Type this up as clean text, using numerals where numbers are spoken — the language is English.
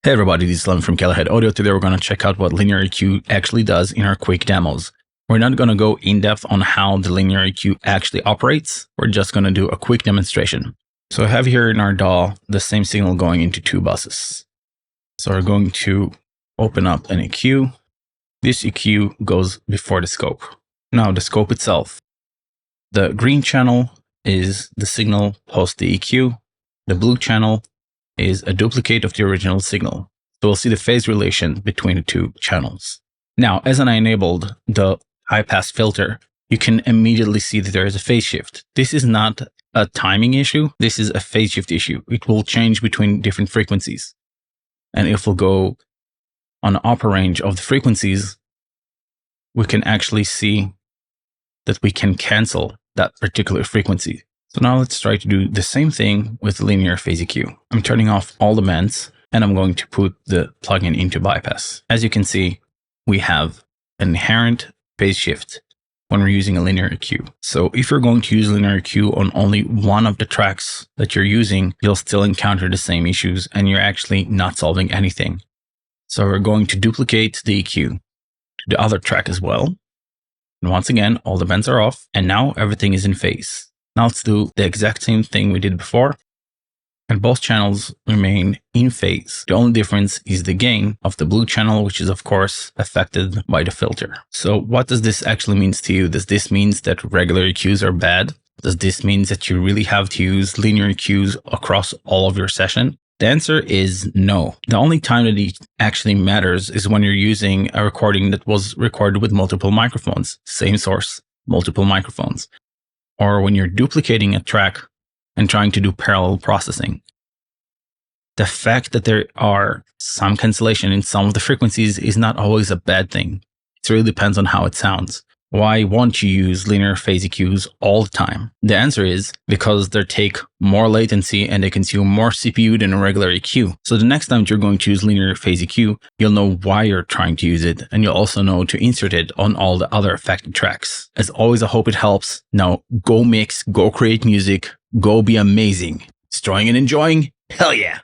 Hey everybody, this is Lemmy from Kellerhead Audio. Today we're going to check out what linear EQ actually does in our quick demos. We're not going to go in depth on how the linear EQ actually operates. We're just going to do a quick demonstration. So I have here in our DAW the same signal going into two buses. So we're going to open up an EQ. This EQ goes before the scope. Now the scope itself. The green channel is the signal post the EQ. The blue channel is a duplicate of the original signal. So we'll see the phase relation between the two channels. Now, as I enabled the high pass filter, you can immediately see that there is a phase shift. This is not a timing issue. This is a phase shift issue. It will change between different frequencies. And if we'll go on the upper range of the frequencies, we can actually see that we can cancel that particular frequency. So now let's try to do the same thing with linear phase EQ. I'm turning off all the bands and I'm going to put the plugin into bypass. As you can see, we have an inherent phase shift when we're using a linear EQ. So if you're going to use linear EQ on only one of the tracks that you're using, you'll still encounter the same issues and you're actually not solving anything. So we're going to duplicate the EQ to the other track as well. And once again, all the bands are off and now everything is in phase. Now let's do the exact same thing we did before, and both channels remain in phase. The only difference is the gain of the blue channel, which is of course affected by the filter. So what does this actually mean to you? Does this mean that regular EQs are bad? Does this mean that you really have to use linear EQs across all of your session? The answer is no. The only time that it actually matters is when you're using a recording that was recorded with multiple microphones, same source, multiple microphones. Or when you're duplicating a track and trying to do parallel processing. The fact that there are some cancellation in some of the frequencies is not always a bad thing. It really depends on how it sounds. Why won't you use linear phase EQs all the time? The answer is because they take more latency and they consume more CPU than a regular EQ. So the next time you're going to use linear phase EQ, you'll know why you're trying to use it and you'll also know to insert it on all the other affected tracks. As always, I hope it helps. Now go mix, go create music, go be amazing. Destroying and enjoying? Hell yeah!